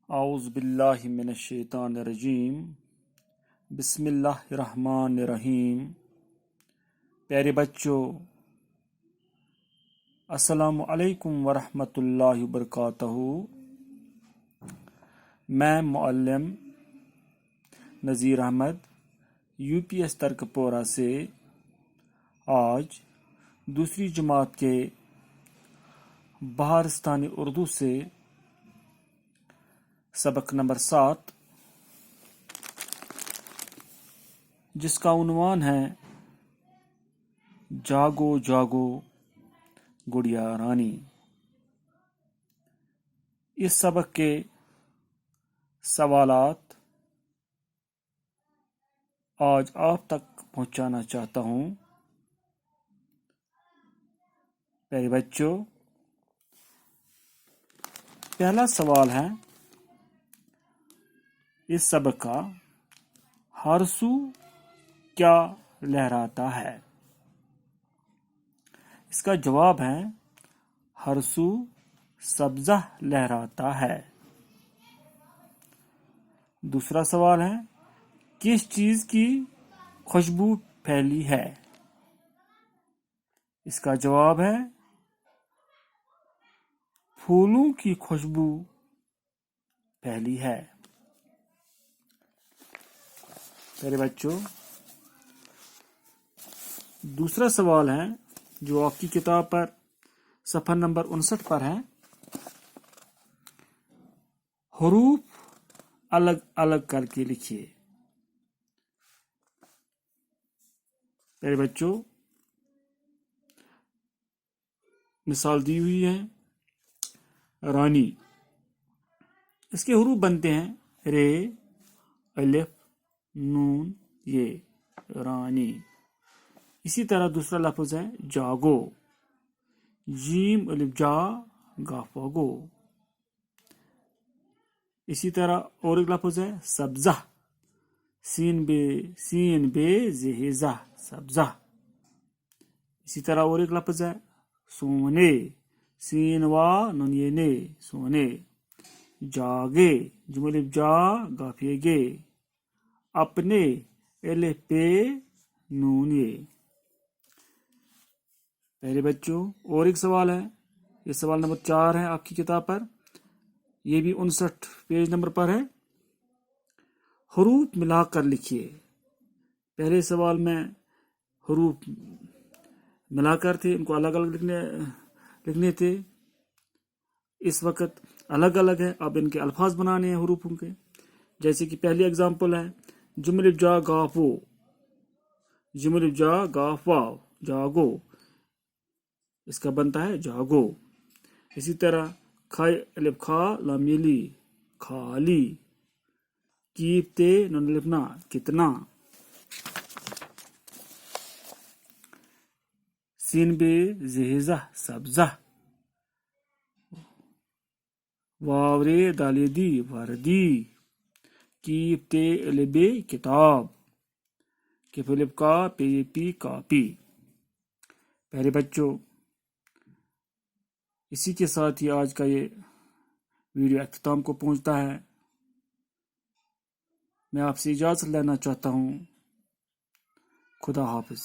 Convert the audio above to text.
اعوذ باللہ من الشیطان الرجیم بسم اللہ الرحمن الرحیم۔ پیارے بچوں، السلام علیکم ورحمۃ اللہ وبرکاتہ۔ میں معلم نذیر احمد UPS ترکپورہ سے آج دوسری جماعت کے بہارستانی اردو سے سبق نمبر 7 جس کا عنوان ہے جاگو جاگو گڑیا رانی، اس سبق کے سوالات آج آپ تک پہنچانا چاہتا ہوں۔ پیارے بچوں، پہلا سوال ہے اس سبق کا، ہر سو کیا لہراتا ہے؟ اس کا جواب ہے ہر سو سبزہ لہراتا ہے۔ دوسرا سوال ہے کس چیز کی خوشبو پھیلی ہے؟ اس کا جواب ہے پھولوں کی خوشبو پھیلی ہے۔ میرے بچوں، دوسرا سوال ہے جو آپ کی کتاب پر صفحہ نمبر 59 پر ہے، حروف الگ الگ کر کے لکھیے۔ میرے بچوں، مثال دی ہوئی ہے رانی، اس کے حروف بنتے ہیں رے، الف، نون، یہ رانی۔ اسی طرح دوسرا لفظ ہے جاگو، جیم الف جا گافا گو۔ اسی طرح اور ایک لفظ ہے سبزہ، سین بے زہ سبزہ۔ اسی طرح اور ایک لفظ ہے سونے، سین وا نون یہ نے سونے۔ جاگے، جم الف جا گافے گے، اپنے الف پہ نون یہ۔ پہلے بچوں، اور ایک سوال ہے، یہ سوال نمبر 4 ہے آپ کی کتاب پر، یہ بھی 59 پیج نمبر پر ہے۔ حروف ملا کر لکھیے۔ پہلے سوال میں حروف ملا کر تھے، ان کو الگ الگ لکھنے تھے، اس وقت الگ الگ ہے، اب ان کے الفاظ بنانے ہیں حروفوں کے۔ جیسے کہ پہلی اگزامپل ہے جم الف جا گافو، جم الف جا گافا جاگو، اس کا بنتا ہے جاگو۔ اسی طرح کھائے الف کھا لام یلی کھالی، کیپ تے نون الف نا کتنا، سین بے زہزہ سبزہ، واورے دالی دی وردی، کیپ تے الف بے کتاب، کیپ الف کا پی پی کاپی۔ پیارے بچوں، اسی کے ساتھ ہی آج کا یہ ویڈیو اختتام کو پہنچتا ہے۔ میں آپ سے اجازت لینا چاہتا ہوں۔ خدا حافظ۔